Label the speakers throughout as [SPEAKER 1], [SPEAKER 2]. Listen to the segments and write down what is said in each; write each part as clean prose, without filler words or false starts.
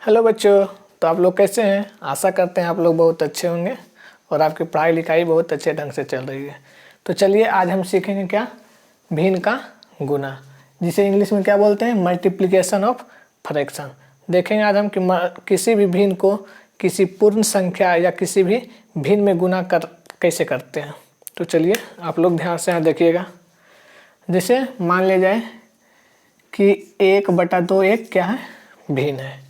[SPEAKER 1] Hello बच्चों, तो आप लोग कैसे हैं। आशा करते हैं आप लोग बहुत अच्छे होंगे और आपकी पढ़ाई लिखाई बहुत अच्छे ढंग से चल रही है। तो चलिए आज हम सीखेंगे क्या, भिन्न का गुना, जिसे इंग्लिश में क्या बोलते हैं, मल्टीप्लिकेशन ऑफ फ्रैक्शन। देखेंगे आज हम कि किसी भी भिन्न को किसी पूर्ण संख्या या किसी भी भिन्न में गुना कैसे करते हैं। तो चलिए आप लोग ध्यान से यहाँ देखिएगा। जैसे मान लिया जाए कि 1/2 एक क्या है, भिन्न है।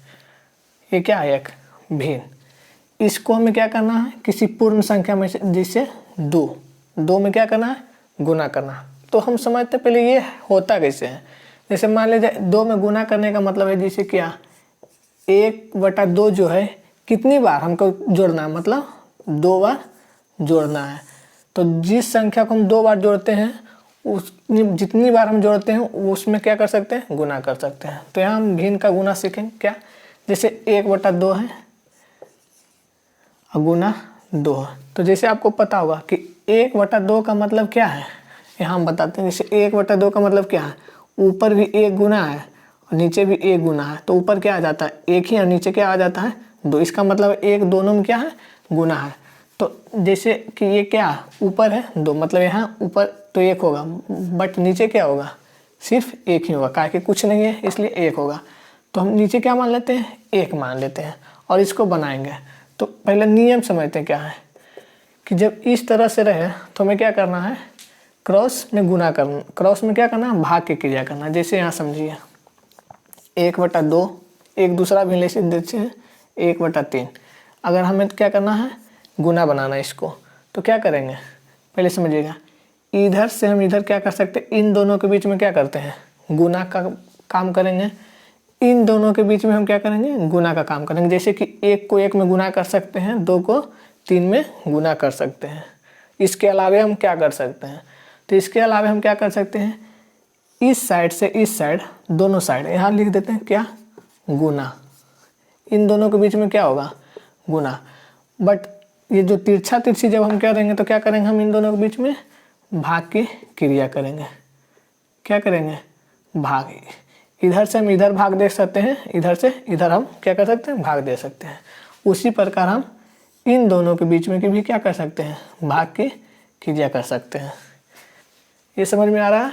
[SPEAKER 1] ये क्या है, एक भिन्न। इसको हमें क्या करना है, किसी पूर्ण संख्या में से, जिसे दो में क्या करना है, गुना करना। तो हम समझते पहले ये होता कैसे है। जैसे मान लीजिए 2 में गुना करने का मतलब है जैसे क्या, 1/2 जो है कितनी बार हमको जोड़ना है, मतलब 2 बार जोड़ना है। तो जिस संख्या को हम 2 बार जोड़ते हैं उस जितनी बार हम जोड़ते हैं उसमें क्या कर सकते हैं, गुना कर सकते हैं। तो यहाँ हम भिन्न का गुना सीखेंगे क्या। जैसे 1/2 है और गुना 2 है। तो जैसे आपको पता होगा कि 1/2 का मतलब क्या है, यहाँ हम बताते हैं। जैसे 1/2 का मतलब क्या है, ऊपर भी 1 गुना है और नीचे भी 1 गुना है। तो ऊपर क्या आ जाता है, 1 ही, और नीचे क्या आ जाता है, 2। इसका मतलब 1 दोनों में क्या है, गुना है। तो जैसे कि ये क्या ऊपर है 2, मतलब यहाँ ऊपर तो 1 होगा, बट नीचे क्या होगा, सिर्फ 1 ही होगा, काहे कि कुछ नहीं है इसलिए 1 होगा। तो हम नीचे क्या मान लेते हैं, 1 मान लेते हैं और इसको बनाएंगे। तो पहले नियम समझते हैं क्या है कि जब इस तरह से रहे तो हमें क्या करना है, क्रॉस में गुना करना, क्रॉस में क्या करना है, भाग की क्रिया करना। जैसे यहाँ समझिए 1/2, एक दूसरा भी ले देते हैं 1/3। अगर हमें क्या करना है, गुना बनाना है इसको, तो क्या करेंगे पहले समझिएगा। इधर से हम इधर क्या कर सकते हैं, इन दोनों के बीच में क्या करते हैं, गुना का काम करेंगे। इन दोनों के बीच में हम क्या करेंगे, गुना का काम करेंगे। जैसे कि 1 को 1 में गुना कर सकते हैं, 2 को 3 में गुना कर सकते हैं। इसके अलावा हम क्या कर सकते हैं, तो इसके अलावा हम क्या कर सकते हैं, इस साइड से इस साइड, दोनों साइड यहाँ लिख देते हैं क्या, गुना। इन दोनों के बीच में क्या होगा, गुना। बट ये जो तिरछा तिरछी जब हम करेंगे तो क्या करेंगे, हम इन दोनों के बीच में भाग की क्रिया करेंगे। क्या करेंगे, भाग। इधर से हम इधर भाग दे सकते हैं, इधर से इधर हम क्या कर सकते हैं, भाग दे सकते हैं। उसी प्रकार हम इन दोनों के बीच में भी क्या कर सकते हैं, भाग की क्रिया कर सकते हैं। ये समझ में आ रहा है।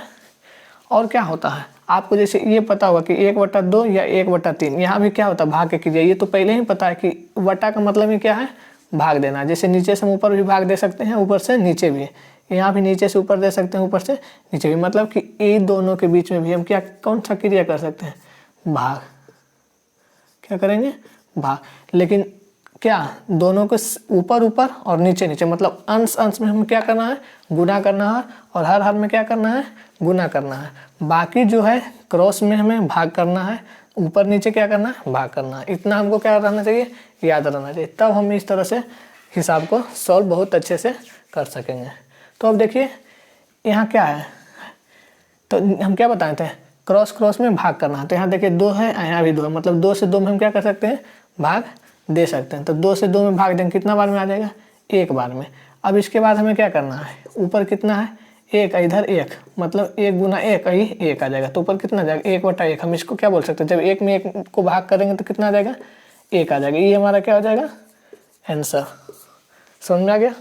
[SPEAKER 1] और क्या होता है आपको, जैसे ये पता होगा कि 1/2 या 1/3, यहाँ भी क्या होता है, भाग की क्रिया। ये तो पहले ही पता है कि वटा का मतलब ही क्या है, भाग देना। जैसे नीचे से हम ऊपर भी भाग दे सकते हैं, ऊपर से नीचे भी, यहाँ भी नीचे से ऊपर दे सकते हैं, ऊपर से नीचे भी। मतलब कि इन दोनों के बीच में भी हम क्या, कौन सा क्रिया कर सकते हैं, भाग। क्या करेंगे, भाग। लेकिन क्या, दोनों को ऊपर ऊपर और नीचे नीचे, मतलब अंश अंश में हम क्या करना है, गुना करना है, और हर हर में क्या करना है, गुना करना है। बाकी जो है क्रॉस में हमें भाग करना है, ऊपर नीचे क्या करना है, भाग करना है। इतना हमको क्या रहना चाहिए, याद रहना चाहिए। तब हम इस तरह से हिसाब को सॉल्व बहुत अच्छे से कर सकेंगे। तो अब देखिए यहाँ क्या है, तो हम क्या बताए थे, क्रॉस क्रॉस में भाग करना है। तो यहाँ देखिए 2 है, यहाँ भी 2 है, मतलब 2 से 2 में हम क्या कर सकते हैं, भाग दे सकते हैं। तो 2 से 2 में भाग देंगे, कितना बार में आ जाएगा, 1 बार में। अब इसके बाद हमें क्या करना है, ऊपर कितना है, 1, इधर 1, मतलब 1 गुना 1 ही 1 आ जाएगा। तो ऊपर कितना आ जाएगा, 1/1। हम इसको क्या बोल सकते हैं, जब 1 में 1 को भाग करेंगे तो कितना आ जाएगा, 1 आ जाएगा। ये हमारा क्या हो जाएगा, आंसर। समझ में आ गया।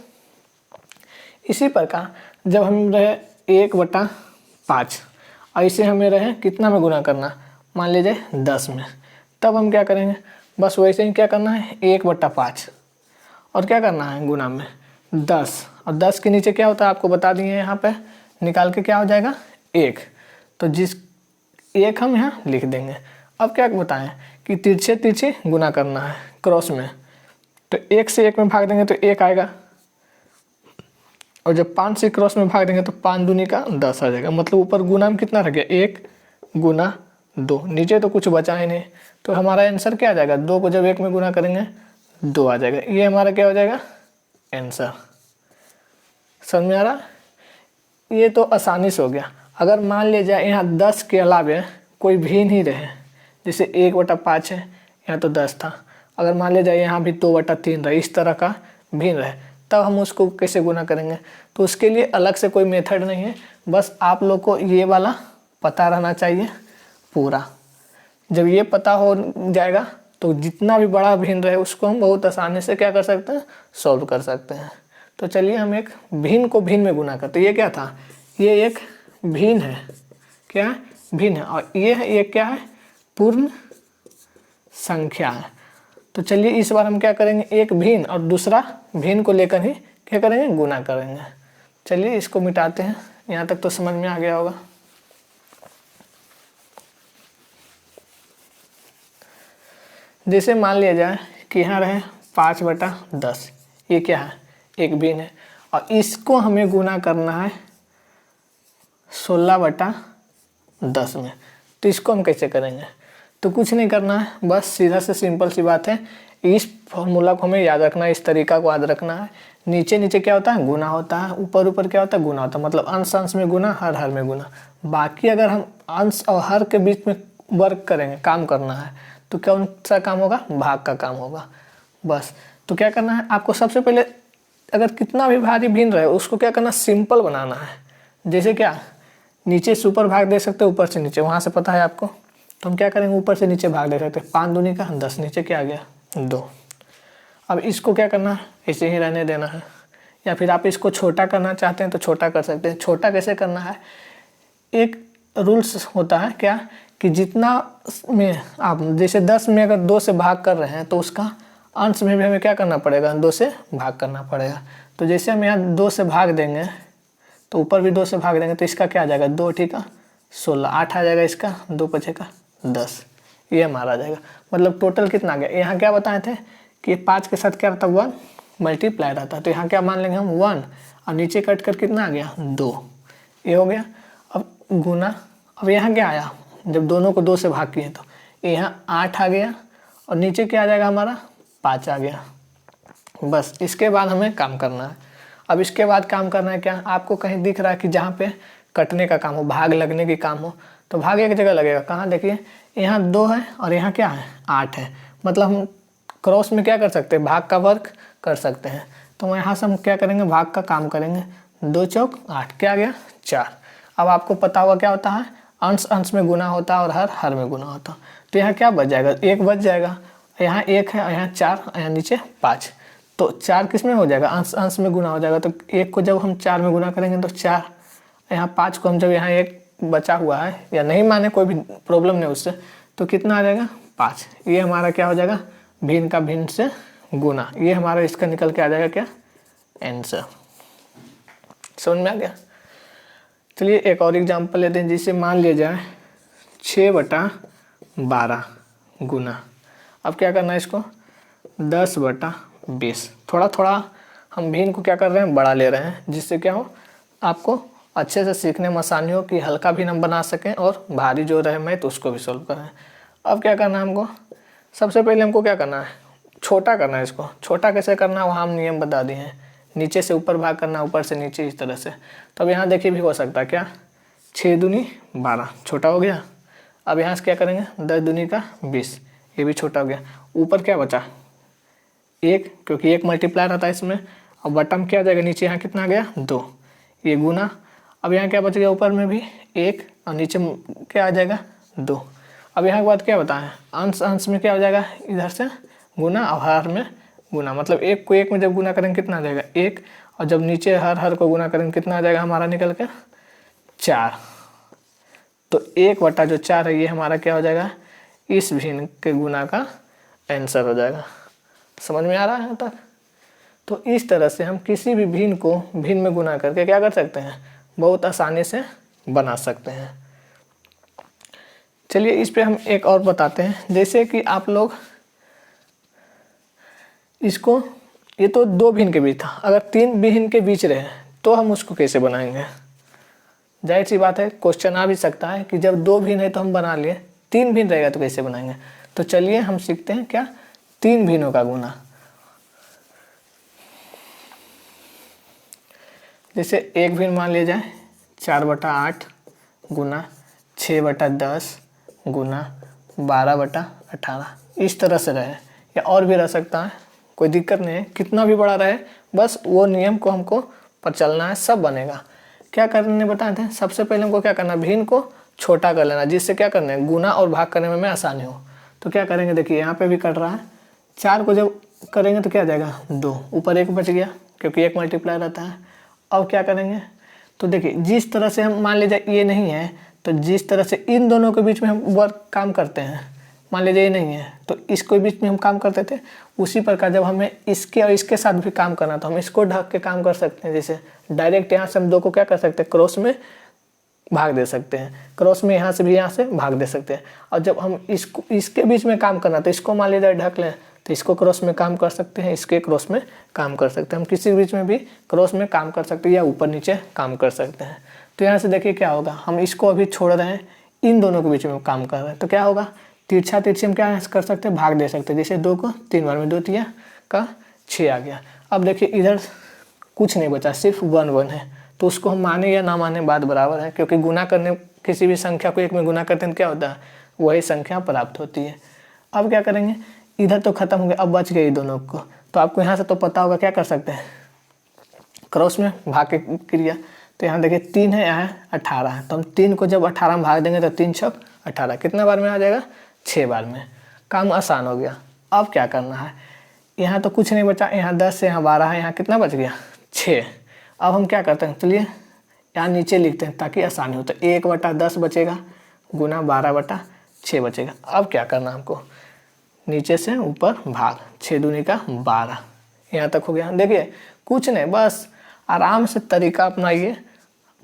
[SPEAKER 1] इसी प्रकार जब हम रहे 1/5 और इसे हमें रहे कितना में गुना करना, मान लीजिए 10 में, तब हम क्या करेंगे, बस वैसे ही क्या करना है, 1/5 और क्या करना है, गुना में 10, और 10 के नीचे क्या होता है आपको बता दिए, यहाँ पे निकाल के क्या हो जाएगा, 1। तो जिस 1 हम यहाँ लिख देंगे। अब क्या बताएं कि तिरछे तिरछे गुना करना है क्रॉस में, तो 1 से 1 में भाग देंगे तो 1 आएगा, और जब 5 से क्रॉस में भाग देंगे तो 5 दूनी का 10 आ जाएगा। मतलब ऊपर गुना में कितना रह गया, 1 गुना 2, नीचे तो कुछ बचा ही नहीं। तो हमारा आंसर क्या आ जाएगा, 2 को जब 1 में गुना करेंगे 2 आ जाएगा। ये हमारा क्या हो जाएगा, आंसर। समझ में आ रहा। ये तो आसानी से हो गया। अगर मान लिया जाए यहाँ 10 के अलावे कोई भिन्न ही रहे, जैसे 1/5 है, यहाँ तो 10 था, अगर मान लिया जाए यहाँ भी 2/3 रहे, इस तरह का भिन्न रहे, तब हम उसको कैसे गुना करेंगे। तो उसके लिए अलग से कोई मेथड नहीं है, बस आप लोग को ये वाला पता रहना चाहिए पूरा। जब ये पता हो जाएगा तो जितना भी बड़ा भिन्न रहे उसको हम बहुत आसानी से क्या कर सकते हैं, सॉल्व कर सकते हैं। तो चलिए हम एक भिन्न को भिन्न में गुना करते हैं। ये क्या था, ये एक भिन्न है, क्या भिन्न है, और ये क्या है, पूर्ण संख्या है। तो चलिए इस बार हम क्या करेंगे, एक भिन्न और दूसरा भिन्न को लेकर ही क्या करेंगे, गुना करेंगे। चलिए इसको मिटाते हैं, यहाँ तक तो समझ में आ गया होगा। जैसे मान लिया जाए कि यहाँ रहे 5/10, ये क्या है, एक भिन्न है, और इसको हमें गुना करना है 16/10 में। तो इसको हम कैसे करेंगे, तो कुछ नहीं करना है, बस सीधा से सिंपल सी बात है, इस फॉर्मूला को हमें याद रखना है, इस तरीका को याद रखना है। नीचे नीचे क्या होता है, गुना होता है, ऊपर ऊपर क्या होता है, गुना होता है, मतलब अंश अंश में गुना, हर हर में गुना। बाकी अगर हम अंश और हर के बीच में वर्क करेंगे, काम करना है, तो कौन सा काम होगा, भाग का काम होगा। बस तो क्या करना है आपको, सबसे पहले अगर कितना भी भारी भिन्न रहे उसको क्या करना, सिंपल बनाना है। जैसे क्या, नीचे से ऊपर भाग दे सकते हैं, ऊपर से नीचे, वहाँ से पता है आपको, तो हम क्या करेंगे, ऊपर से नीचे भाग दे सकते हैं। 5 दूनी का 10, नीचे क्या आ गया, 2। अब इसको क्या करना है, ऐसे ही रहने देना है, या फिर आप इसको छोटा करना चाहते हैं तो छोटा कर सकते हैं। छोटा कैसे करना है, एक रूल्स होता है क्या, कि जितना में आप जैसे 10 में अगर 2 से भाग कर रहे हैं तो उसका अंश में भी हमें क्या करना पड़ेगा, 2 से भाग करना पड़ेगा। तो जैसे हम यहाँ 2 से भाग देंगे तो ऊपर भी 2 से भाग देंगे, तो इसका क्या आ जाएगा, 2 ठीक 16, 8 आ जाएगा, इसका 2 बचेगा 10, ये हमारा आ जाएगा। मतलब टोटल कितना आ गया, यहाँ क्या बताए थे कि 5 के साथ क्या रहता, 1 मल्टीप्लाई रहता है, तो यहाँ क्या मान लेंगे हम 1, और नीचे कट कर कितना आ गया, 2, ये हो गया। अब गुना, अब यहाँ क्या आया, जब दोनों को 2 से भाग किए तो यहाँ 8 आ गया, और नीचे क्या आ जाएगा हमारा, 5 आ गया। बस इसके बाद हमें काम करना है। अब इसके बाद काम करना है क्या, आपको कहीं दिख रहा है कि जहाँ पे कटने का काम हो, भाग लगने की काम हो, तो भाग एक जगह लगेगा, कहाँ देखिए, यहाँ 2 है और यहाँ क्या है, 8 है। मतलब हम क्रॉस में क्या कर सकते हैं, भाग का वर्क कर सकते हैं। तो यहाँ से हम क्या करेंगे, भाग का काम करेंगे, 2 चौक 8, क्या आ गया, 4। अब आपको पता होगा क्या होता है, अंश अंश में गुना होता है और हर हर में गुना होता है। तो यहाँ क्या बच जाएगा, 1 बच जाएगा, यहाँ 1 है, यहाँ 4, यहाँ नीचे 5। तो 4 किस में हो जाएगा, अंश अंश में गुना हो जाएगा। तो 1 को जब हम 4 में गुना करेंगे तो 4, यहाँ 5 को हम जब यहाँ 1 बचा हुआ है, या नहीं माने कोई भी प्रॉब्लम नहीं उससे, तो कितना आ जाएगा, 5। ये हमारा क्या हो जाएगा, भिन्न का भिन्न से गुना, ये हमारा इसका निकल के आ जाएगा क्या, आंसर। समझ में आ गया। चलिए एक और एग्जांपल लेते हैं, जिसे मान लिया जाए 6/12 गुना, अब क्या करना है इसको, 10/20। थोड़ा थोड़ा हम भिन्न को क्या कर रहे हैं, बड़ा ले रहे हैं, जिससे क्या हो, आपको अच्छे से सीखने में आसानी हो, कि हल्का भी हम बना सकें और भारी जो रहे मैथ उसको भी सॉल्व करें। अब क्या करना है हमको, सबसे पहले हमको क्या करना है, छोटा करना है। इसको छोटा कैसे करना है वहाँ हम नियम बता दिए हैं, नीचे से ऊपर भाग करना, ऊपर से नीचे, इस तरह से। तो अब यहाँ देखिए भी हो सकता है क्या, 6 दूनी 12, छोटा हो गया। अब यहाँ से क्या करेंगे, 10 दूनी का 20, ये भी छोटा हो गया। ऊपर क्या बचा, 1, क्योंकि 1 मल्टीप्लाई रहता है इसमें। अब बटम क्या आ जाएगा, नीचे यहाँ कितना आ गया, 2, ये गुना। अब यहाँ क्या बच गया, ऊपर में भी 1 और नीचे क्या आ जाएगा, 2। अब यहाँ के बाद क्या बताएं, अंश अंश में क्या हो जाएगा, इधर से गुना और हर में गुना। मतलब 1 को 1 में जब गुना करेंगे कितना आ जाएगा, 1, और जब नीचे हर हर को गुना करेंगे कितना आ जाएगा हमारा निकल कर, 4। तो 1/4 है, ये हमारा क्या हो जाएगा, इस भिन्न के गुना का आंसर हो जाएगा। समझ में आ रहा है तक। तो इस तरह से हम किसी भी भिन्न को भिन्न में गुना करके क्या कर सकते हैं, बहुत आसानी से बना सकते हैं। चलिए इस पे हम एक और बताते हैं, जैसे कि आप लोग इसको, ये तो 2 भिन्न के बीच था, अगर 3 भिन्न के बीच रहे तो हम उसको कैसे बनाएंगे। जाहिर सी बात है, क्वेश्चन आ भी सकता है कि जब 2 भिन्न है तो हम बना लिए, 3 भिन्न रहेगा तो कैसे बनाएंगे। तो चलिए हम सीखते हैं क्या, 3 भिन्नों का गुना। जैसे एक भिन्न मान लिया जाए 4/8 गुना 6/10 गुना 12/18, इस तरह से रहे, या और भी रह सकता है, कोई दिक्कत नहीं है, कितना भी बड़ा रहे, बस वो नियम को हमको पर चलना है, सब बनेगा। क्या करने बताए थे, सबसे पहले हमको क्या करना है, भिन्न को छोटा कर लेना, जिससे क्या करना है, गुना और भाग करने में आसानी हो। तो क्या करेंगे, देखिए यहाँ पे भी कट रहा है, 4 को जब करेंगे तो क्या आ जाएगा 2, ऊपर 1 बच गया क्योंकि 1 मल्टीप्लाई रहता है। अब क्या करेंगे, तो देखिए जिस तरह से हम मान लीजिए ये नहीं है, तो जिस तरह से इन दोनों के बीच में हम वर्क काम करते हैं, मान लीजिए ये नहीं है तो इसके बीच में हम काम करते थे, उसी प्रकार जब हमें इसके और इसके साथ भी काम करना तो हम इसको ढक के काम कर सकते हैं। जैसे डायरेक्ट यहाँ से हम 2 को क्या कर सकते हैं, क्रॉस में भाग दे सकते हैं, क्रॉस में यहाँ से भी यहाँ से भाग दे सकते हैं। और जब हम इसको इसके बीच में काम करना तो इसको मान लीजिए ढक लें तो इसको क्रॉस में काम कर सकते हैं, इसके क्रॉस में काम कर सकते हैं, हम किसी बीच में भी क्रॉस में काम कर सकते हैं या ऊपर नीचे काम कर सकते हैं। तो यहाँ से देखिए क्या होगा, हम इसको अभी छोड़ रहे हैं, इन दोनों के बीच में काम कर रहे हैं, तो क्या होगा, तिरछा तिरछी हम क्या कर सकते हैं, भाग दे सकते हैं। जैसे 2 को 3 बार में 2 तिया का 6 आ गया। अब देखिए इधर कुछ नहीं बचा, सिर्फ 1 1 है, तो उसको हम माने या ना माने बात बराबर है, क्योंकि गुना करने किसी भी संख्या को 1 में गुना करते हैं क्या होता है, वही संख्या प्राप्त होती है। अब क्या करेंगे, इधर तो खत्म हो गया, अब बच गए दोनों को, तो आपको यहाँ से तो पता होगा क्या कर सकते हैं, क्रॉस में भाग के क्रिया। तो यहाँ देखिए 3 है, यहाँ 18 है, तो हम 3 को जब 18 में भाग देंगे तो 3 छक 18, कितना बार में आ जाएगा, 6 बार में। काम आसान हो गया। अब क्या करना है, यहाँ तो कुछ नहीं बचा, यहाँ 10 है, यहाँ 12 है, यहाँ कितना बच गया, 6। अब हम क्या करते हैं, चलिए यहाँ नीचे लिखते हैं ताकि आसानी हो। तो 1/10 बचेगा गुना 12/6 बचेगा। अब क्या करना हमको, नीचे से ऊपर भाग, 6 दूनी का 12, यहाँ तक हो गया। देखिए कुछ नहीं, बस आराम से तरीका अपनाइए,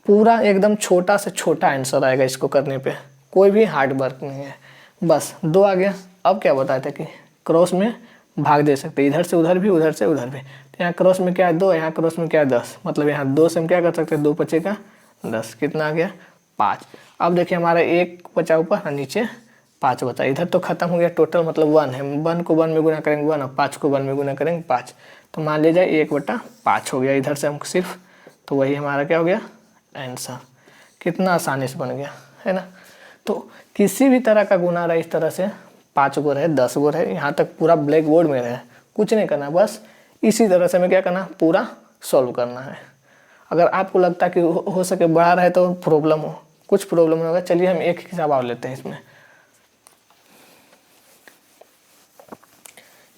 [SPEAKER 1] पूरा एकदम छोटा से छोटा आंसर आएगा इसको करने पे, कोई भी हार्ड वर्क नहीं है। बस 2 आ गया। अब क्या बताए थे कि क्रॉस में भाग दे सकते, इधर से उधर भी, उधर से उधर भी। तो यहाँ क्रॉस में क्या है 2, यहाँ क्रॉस में क्या है 10, मतलब यहाँ 2 से हम क्या कर सकते हैं, 2 बचेगा 10, कितना आ गया 5। अब देखिए हमारा 1 बचा ऊपर और नीचे 5 बचा, इधर तो खत्म हो गया, टोटल मतलब 1 है, 1 को 1 में गुना करेंगे 1 और 5 को 1 में गुना करेंगे 5, तो मान लीजिए 1/5 हो गया इधर से हम सिर्फ, तो वही हमारा क्या हो गया आंसर। कितना आसानी से बन गया है ना। तो किसी भी तरह का गुना रहा इस तरह से, 5 गो रहे 10 गो रहे, यहाँ तक पूरा ब्लैक बोर्ड में रहे, कुछ नहीं करना, बस इसी तरह से हमें क्या करना, पूरा सॉल्व करना है। अगर आपको लगता है कि हो सके बड़ा रहे तो प्रॉब्लम हो, कुछ प्रॉब्लम नहीं होगा। चलिए हम एक हिसाब और लेते हैं इसमें।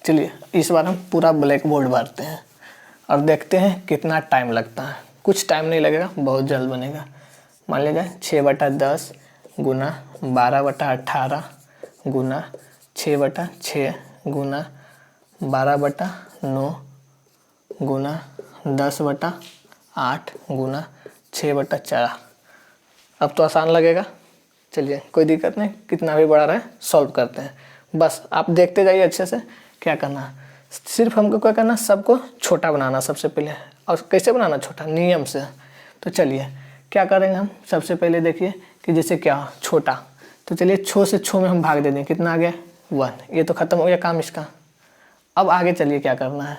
[SPEAKER 1] चलिए इस बार हम पूरा ब्लैक बोर्ड भरते हैं और देखते हैं कितना टाइम लगता है। कुछ टाइम नहीं लगेगा, बहुत जल्द बनेगा। मान लीजिए 6/10 गुना 12/18 गुना 6/6 गुना 12/9 गुना 10/8 गुना 6/4। अब तो आसान लगेगा। चलिए कोई दिक्कत नहीं, कितना भी बड़ा रहे सॉल्व करते हैं। बस आप देखते जाइए अच्छे से। क्या करना, सिर्फ हमको क्या करना, सबको छोटा बनाना सबसे पहले। और कैसे बनाना छोटा, नियम से। तो चलिए क्या करेंगे हम, सबसे पहले देखिए कि जैसे क्या छोटा, तो चलिए छो से छो में हम भाग दे दें, कितना आ गया 1, ये तो खत्म हो गया काम इसका। अब आगे चलिए क्या करना है,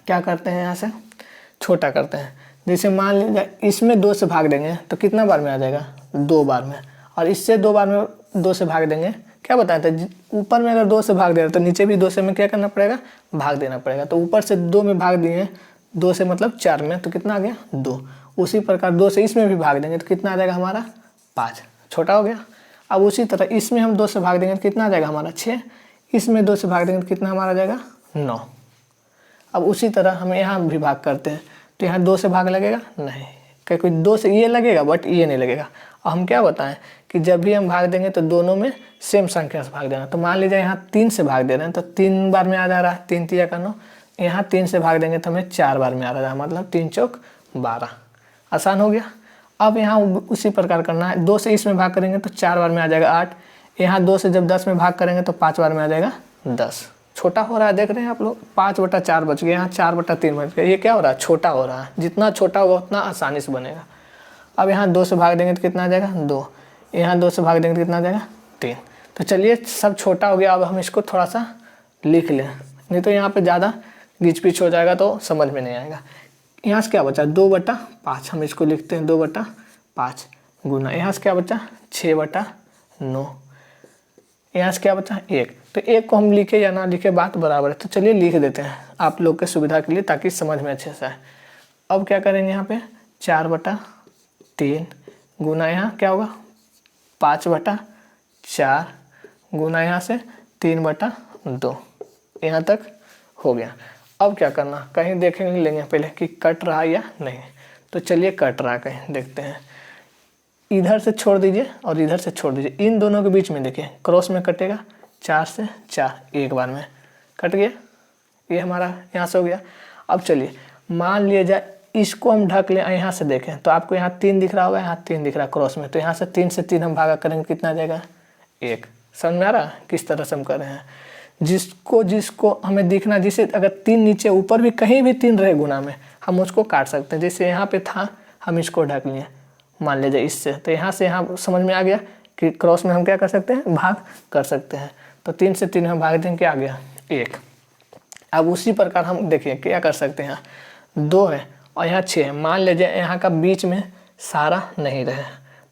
[SPEAKER 1] क्या करते हैं, यहाँ से छोटा करते हैं। जैसे मान लीजिए इसमें 2 से भाग देंगे तो कितना बार में आ जाएगा, 2 बार में। और इससे 2 बार में 2 से भाग देंगे, क्या बताया था, ऊपर में अगर 2 से भाग दे रहे तो नीचे भी 2 से में क्या करना पड़ेगा, भाग देना पड़ेगा। तो ऊपर से 2 में भाग दिए, 2 से मतलब 4 में, तो कितना आ गया 2। उसी प्रकार 2 से इसमें भी भाग देंगे तो कितना आ जाएगा हमारा 5, छोटा हो गया। अब उसी तरह इसमें हम 2 से भाग देंगे तो कितना आ जाएगा हमारा 6, इसमें 2 से भाग देंगे तो कितना हमारा आ जाएगा 9। अब उसी तरह हम यहाँ भी भाग करते हैं, तो यहाँ 2 से भाग लगेगा नहीं, क्योंकि 2 से ये लगेगा बट ये नहीं लगेगा। और हम क्या बताएं कि जब भी हम भाग देंगे तो दोनों में सेम संख्या से भाग देना। तो मान लीजिए यहाँ 3 से भाग दे रहे हैं तो 3 बार में आ जा रहा है, 3 तिया का 9। यहाँ 3 से भाग देंगे तो हमें 4 बार में आ रहा है, मतलब 3 चौक 12, आसान हो गया। अब यहाँ उसी प्रकार करना है, 2 से इसमें भाग करेंगे तो 4 बार में आ जाएगा 8। यहाँ 2 से जब 10 में भाग करेंगे तो 5 बार में आ जाएगा 10। छोटा हो रहा है, देख रहे हैं आप लोग, 5/4 बच गया, यहाँ 4/3 बच गया। ये क्या हो रहा है, छोटा हो रहा है। जितना छोटा होगा उतना आसानी से बनेगा। अब यहाँ 2 से भाग देंगे तो कितना आ जाएगा 2, यहाँ 2 से भाग देंगे तो कितना आ जाएगा 3। तो चलिए सब छोटा हो गया। अब हम इसको थोड़ा सा लिख लें, नहीं तो यहाँ पे ज़्यादा घिच पिच हो जाएगा तो समझ में नहीं आएगा। यहाँ से क्या बचा 2/5, हम इसको लिखते हैं 2/5 गुना, यहाँ से क्या बचा 6/9, यहाँ से क्या बचा 1। तो 1 को हम लिखे या ना लिखे बात बराबर है। तो चलिए लिख देते हैं आप लोग के सुविधा के लिए, ताकि समझ में अच्छे से आए। अब क्या करेंगे, यहाँ पे 4/3 गुना, यहाँ क्या होगा 5/4 गुना यहाँ से 3/2, यहाँ तक हो गया। अब क्या करना, कहीं देखेंगे लेंगे पहले कि कट रहा या नहीं। तो चलिए कट रहा कहीं देखते हैं। इधर से छोड़ दीजिए और इधर से छोड़ दीजिए, इन दोनों के बीच में देखिए क्रॉस में कटेगा 4 से 4 एक बार में कट गया। ये हमारा यहाँ से हो गया। अब चलिए मान लिया जाए इसको हम ढक लें, यहाँ से देखें तो आपको यहाँ 3 दिख रहा होगा, यहाँ 3 दिख रहा है क्रॉस में, तो यहाँ से 3 से 3 हम भागा करेंगे, कितना आ जाएगा 1। समझ में आ रहा किस तरह से हम कर रहे हैं। जिसको हमें दिखना, जिसे अगर 3 नीचे ऊपर भी कहीं भी 3 रहे गुना में, हम उसको काट सकते हैं। जैसे यहाँ पे था, हम इसको ढक लिए मान लीजिए इससे, तो यहाँ से यहाँ समझ में आ गया कि क्रॉस में हम क्या कर सकते हैं, भाग कर सकते हैं। तो 3 से 3 हम भाग देंगे, क्या आ गया 1। अब उसी प्रकार हम देखिए क्या कर सकते हैं, यहाँ 2 है और यहाँ 6 है। मान लीजिए यहाँ का बीच में सारा नहीं रहे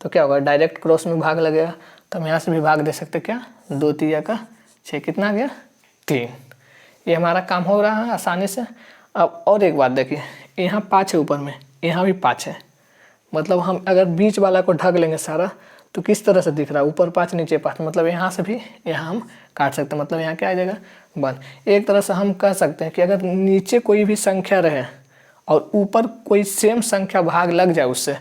[SPEAKER 1] तो क्या होगा, डायरेक्ट क्रॉस में भाग लगेगा। तो हम यहाँ से भी भाग दे सकते, क्या 2 3 का 6, कितना आ गया 3। ये हमारा काम हो रहा है आसानी से। अब और एक बात देखिए, यहाँ 5 है ऊपर में, यहाँ भी 5 है, मतलब हम अगर बीच वाला को ढक लेंगे सारा तो किस तरह से दिख रहा है, ऊपर 5 नीचे 5, मतलब यहाँ से भी यहाँ हम काट सकते हैं। मतलब यहाँ क्या आ जाएगा 1। एक तरह से हम कह सकते हैं कि अगर नीचे कोई भी संख्या रहे और ऊपर कोई सेम संख्या भाग लग जाए उससे,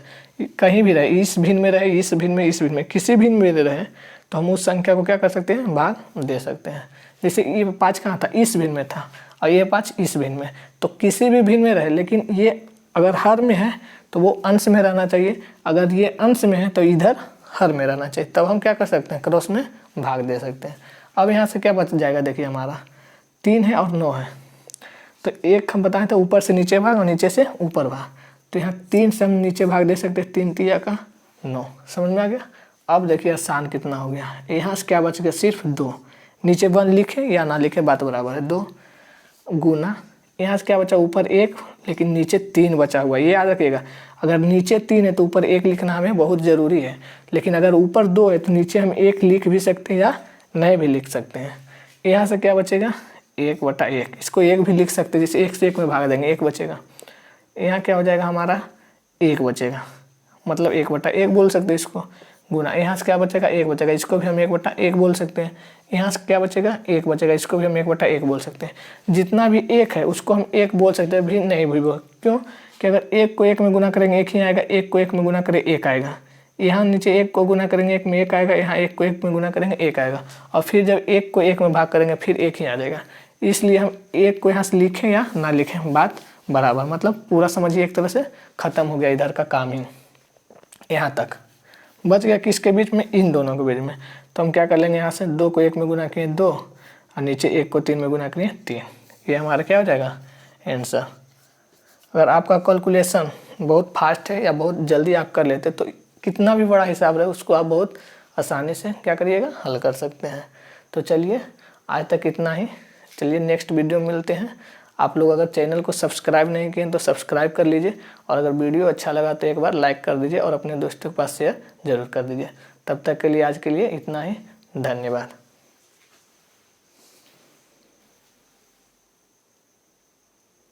[SPEAKER 1] कहीं भी रहे, इस भिन्न में रहे, इस भिन्न में, इस भिन्न में, किसी भिन्न में रहे, तो हम उस संख्या को क्या कर सकते हैं, भाग दे सकते हैं। जैसे ये 5 कहाँ था, इस भिन्न में था, और ये 5 इस भिन्न में, तो किसी भी भिन्न में रहे, लेकिन ये अगर हर में है तो वो अंश में रहना चाहिए, अगर ये अंश में है तो इधर हर में रहना चाहिए। तब हम क्या कर सकते हैं, क्रॉस में भाग दे सकते हैं। अब यहाँ से क्या बच जाएगा, देखिए हमारा 3 है और 9 है, तो एक हम बताए थे ऊपर से नीचे भाग और नीचे से ऊपर भाग, तो यहाँ 3 से हम नीचे भाग दे सकते हैं, 3 3 का 9। समझ में आ गया। अब देखिए आसान कितना हो गया, यहाँ से क्या बच गया, सिर्फ 2। नीचे 1 लिखे या ना लिखे बात बराबर है, 2 गुना यहाँ से क्या बचा, ऊपर 1 लेकिन नीचे 3 बचा हुआ है। ये याद रखिएगा, अगर नीचे 3 है तो ऊपर 1 लिखना हमें बहुत ज़रूरी है, लेकिन अगर ऊपर 2 है तो नीचे हम 1 लिख भी सकते हैं या नहीं भी लिख सकते हैं। यहाँ से क्या बचेगा, 1/1, इसको 1 भी लिख सकते हैं, जैसे 1 से 1 में भाग देंगे 1 बचेगा। यहाँ क्या हो जाएगा हमारा 1 बचेगा, मतलब 1/1 बोल सकते हैं इसको, गुना यहाँ से क्या बचेगा 1 बचेगा, इसको भी हम 1/1 बोल सकते हैं। यहाँ से क्या बचेगा 1 बचेगा, इसको भी हम 1/1 बोल सकते हैं। जितना भी 1 है उसको हम 1 बोल सकते हैं, भी नहीं भी बोल, क्यों कि अगर 1 को 1 में गुना करेंगे 1 ही आएगा, 1 को 1 में गुना करें 1 आएगा, यहाँ नीचे 1 को गुना करेंगे 1 में 1 आएगा, यहाँ 1 को 1 में गुना करेंगे 1 आएगा, और फिर जब 1 को 1 में भाग करेंगे फिर 1 ही आ जाएगा। इसलिए हम 1 को यहाँ से लिखें या ना लिखें बात बराबर, मतलब पूरा समझिए एक तरह से ख़त्म हो गया इधर का काम ही। यहाँ तक बच गया किसके बीच में, इन दोनों के बीच में। तो हम क्या कर लेंगे, यहाँ से 2 को 1 में गुना किए 2 और नीचे 1 को 3 में गुना किए 3, ये हमारा क्या हो जाएगा आंसर। अगर आपका कैलकुलेशन बहुत फास्ट है या बहुत जल्दी आप कर लेते तो कितना भी बड़ा हिसाब रहे उसको आप बहुत आसानी से क्या करिएगा, हल कर सकते हैं। तो चलिए आज तक इतना ही, चलिए नेक्स्ट वीडियो में मिलते हैं। आप लोग अगर चैनल को सब्सक्राइब नहीं किए तो सब्सक्राइब कर लीजिए, और अगर वीडियो अच्छा लगा तो एक बार लाइक कर दीजिए और अपने दोस्तों के पास शेयर जरूर कर दीजिए। तब तक के लिए आज के लिए इतना ही, धन्यवाद।